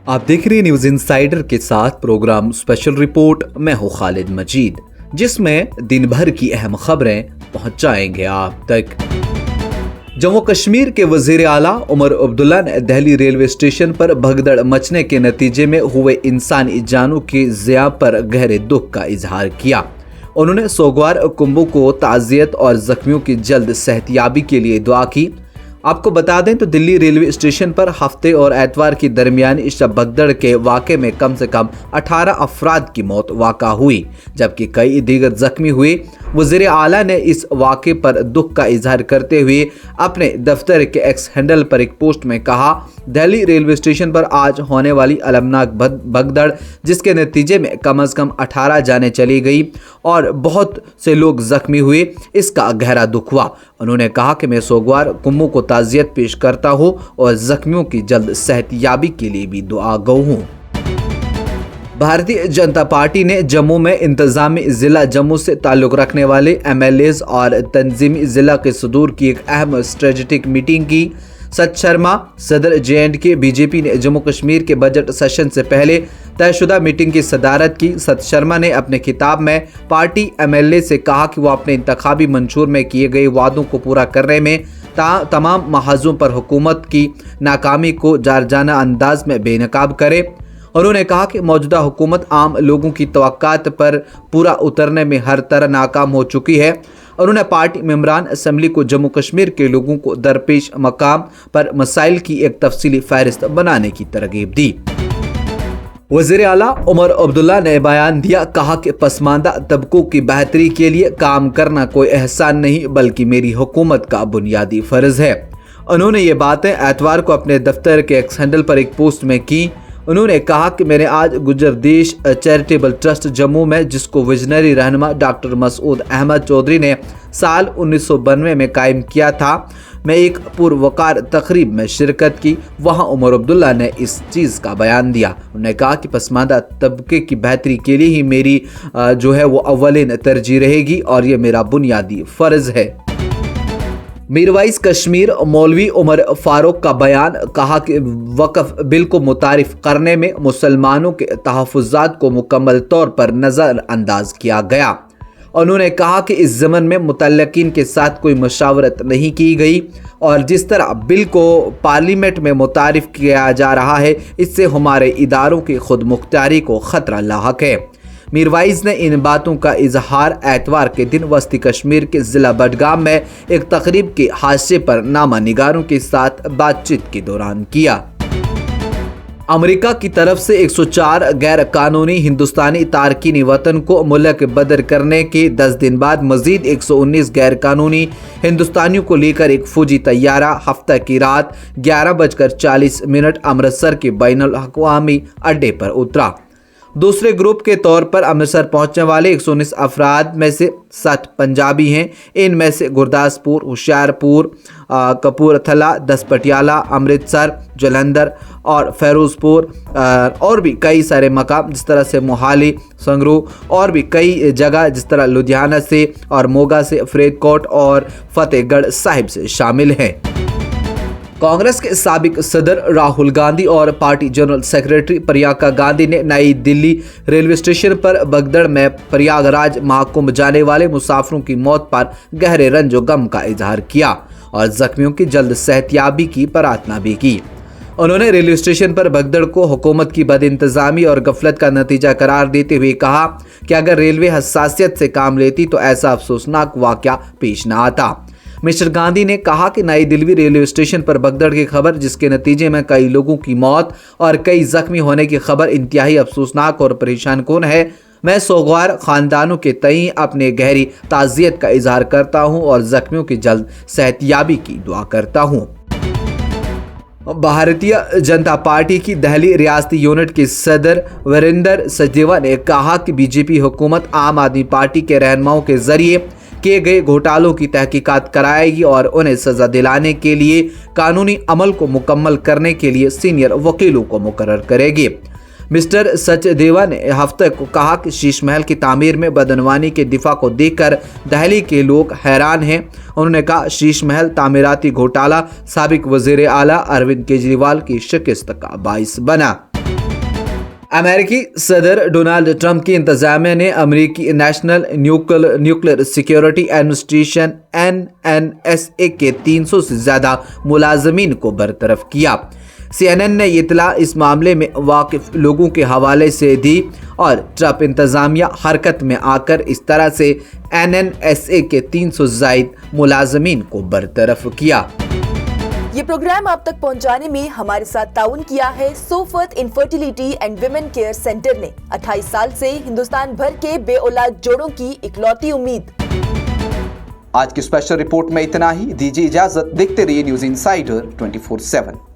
आप देख रहे हैं न्यूज इनसाइडर के साथ प्रोग्राम स्पेशल रिपोर्ट। मैं हूं खालिद मजीद, जिसमें दिन भर की अहम खबरें पहुंचाएंगे आप तक। जम्मू कश्मीर के वजीर आला उमर अब्दुल्ला ने दिल्ली रेलवे स्टेशन पर भगदड़ मचने के नतीजे में हुए इंसानी जानों की ज़िया पर गहरे दुख का इजहार किया। उन्होंने सोगवार कुंभों को ताज़ियत और जख्मियों की जल्द सेहतयाबी के लिए दुआ की। आपको बता दें तो दिल्ली रेलवे स्टेशन पर हफ्ते और एतवार की दरमियानी शब भगदड़ के वाक़े में कम से कम 18 अफराद की मौत वाक़ा हुई, जबकि कई दीगर जख्मी हुए। वज़ीर आला ने इस वाक़े पर दुख का इजहार करते हुए अपने दफ्तर के एक्स हैंडल पर एक पोस्ट में कहा, दिल्ली रेलवे स्टेशन पर आज होने वाली अलमनाक भगदड़, जिसके नतीजे में कम से कम 18 जानें चली गई और बहुत से लोग जख्मी हुए, इसका गहरा दुख हुआ। उन्होंने कहा कि मैं सोगवार कुंभों को ताज़ियत पेश करता हूँ और जख्मियों की जल्द सेहतयाबी के लिए भी दुआ गो हूँ। भारतीय जनता पार्टी ने जम्मू में इंतजामी ज़िला जम्मू से ताल्लुक़ रखने वाले MLAs और तंजीमी ज़िला के सदूर की एक अहम स्ट्रेटजिक मीटिंग की। सत शर्मा, सदर JNK BJP ने जम्मू कश्मीर के बजट सेशन से पहले तयशुदा मीटिंग की सदारत की। सत शर्मा ने अपने खिताब में पार्टी MLA से कहा कि वो अपने इंतखाबी मंशूर में किए गए वादों को पूरा करने में तमाम महाजों पर हुकूमत की नाकामी को जारजाना अंदाज में बेनकाब करे। उन्होंने कहा कि मौजूदा हुकूमत आम लोगों की तवक्कात पर पूरा उतरने में हर तरह नाकाम हो चुकी है। उन्होंने पार्टी मेंबरान असम्बली को जम्मू कश्मीर के लोगों को दरपेश मकाम पर मसाइल की एक तफसीली फहरिस्त बनाने की तरगीब दी। वज़ीर आला उमर अब्दुल्ला ने बयान दिया, कहा कि पसमानदा तबकों की बेहतरी के लिए काम करना कोई एहसान नहीं बल्कि मेरी हुकूमत का बुनियादी फ़र्ज है। उन्होंने ये बातें एतवार को अपने दफ्तर के एक्स हैंडल पर एक पोस्ट में की। उन्होंने कहा कि मैंने आज गुजर देश चैरिटेबल ट्रस्ट जम्मू में, जिसको विजनरी रहनुमा डॉक्टर मसूद अहमद चौधरी ने साल 1992 में कायम किया था, मैं एक पुरवकार तकरीब में शिरकत की। वहाँ उमर अब्दुल्ला ने इस चीज़ का बयान दिया। उन्होंने कहा कि पसमानदा तबके की बेहतरी के लिए ही मेरी जो है वो अव्वलीन तरजीह रहेगी और ये मेरा बुनियादी फ़र्ज़ है। मीरवाइज कश्मीर मौलवी उमर फारूक का बयान, कहा कि वक्फ बिल को मुतारिफ करने में मुसलमानों के तहफ़्फ़ुज़ात को मुकम्मल तौर पर नज़रअंदाज किया गया। उन्होंने कहा कि इस ज़मन में मुतल्लक़ीन के साथ कोई मशावरत नहीं की गई और जिस तरह बिल को पार्लियामेंट में मुतारिफ किया जा रहा है, इससे हमारे इदारों की खुद मुख्तारी को ख़तरा लाहक है। मीरवाइज ने इन बातों का इजहार एतवार के दिन वस्ती कश्मीर के ज़िला बडगाम में एक तकरीब के हाशिए पर नामा निगारों के साथ बातचीत के दौरान किया। अमेरिका की तरफ से 104 गैर कानूनी हिंदुस्तानी तारकीन वतन को मुल्क बदर करने के 10 दिन बाद मजीद 119 गैर कानूनी हिंदुस्तानियों को लेकर एक फौजी तैयारा हफ्ता की रात 11:40 अमृतसर के बैनुल अक़वामी अड्डे पर उतरा। दूसरे ग्रुप के तौर पर अमृतसर पहुंचने वाले 119 अफराद में से 7 पंजाबी हैं। इनमें से गुरदासपुर, होशियारपुर, कपूरथला, 10 पटियाला, अमृतसर, जलंधर और फिरोजपुर और भी कई सारे मकाम, जिस तरह से मोहाली, संगरूर और भी कई जगह, जिस तरह लुधियाना से और मोगा से, फरीदकोट और फतेहगढ़ साहिब से शामिल हैं। कांग्रेस के साबिक सदर राहुल गांधी और party general secretary Priyanka Gandhi ने नई दिल्ली रेलवे स्टेशन पर भगदड़ में प्रयागराज महाकुंभ जाने वाले मुसाफिरों की मौत पर गहरे रंजो गम का इजहार किया और जख्मियों की जल्द सेहतयाबी की प्रार्थना भी की। उन्होंने रेलवे स्टेशन पर भगदड़ को हुकूमत की बदइंतजामी और गफलत का नतीजा करार देते हुए कहा कि अगर रेलवे हसासियत से काम लेती तो ऐसा अफसोसनाक वाक़या पेश न आता। मिस्टर गांधी ने कहा कि नई दिल्ली रेलवे स्टेशन पर भगदड़ की खबर, जिसके नतीजे में कई लोगों की मौत और कई जख्मी होने की खबर इंतहाई अफसोसनाक और परेशान कुन है। मैं सोगवार खानदानों के तई अपने गहरी ताज़ियत का इजहार करता हूँ और जख्मियों की जल्द सेहतयाबी की दुआ करता हूँ। भारतीय जनता पार्टी की दिल्ली रियासती यूनिट के सदर वीरेंद्र सचदेवा ने कहा कि BJP हुकूमत आम आदमी पार्टी के रहनुमाओं के जरिए किए गए घोटालों की तहकीकात कराएगी और उन्हें सजा दिलाने के लिए कानूनी अमल को मुकम्मल करने के लिए सीनियर वकीलों को मुकर्रर करेगी। मिस्टर सचदेवा ने हफ्ते को कहा कि शीश महल की तामीर में बदनवानी के दिफा को देखकर दिल्ली के लोग हैरान हैं। उन्होंने कहा शीश महल तामीराती घोटाला साबिक वजीर आला अरविंद केजरीवाल की शिकस्त का बाइस बना। امریکی صدر ڈونلڈ ٹرمپ کی انتظامیہ نے امریکی national nuclear security administration NNSA کے 300 سے زیادہ ملازمین کو برطرف کیا۔ CNN نے یہ اطلاع اس معاملے میں واقف لوگوں کے حوالے سے دی اور ٹرمپ انتظامیہ حرکت میں آ کر اس طرح سے NNSA کے 300 زائد ملازمین کو برطرف کیا۔ یہ پروگرام آپ تک پہنچانے میں ہمارے ساتھ تعاون کیا ہے صوفت infertility and women care centre نے، 28 سال سے ہندوستان بھر کے بے اولاد جوڑوں کی اکلوتی امید۔ آج کی اسپیشل رپورٹ میں اتنا ہی، دیجیے اجازت، دیکھتے رہیے نیوز انسائیڈر 24/7۔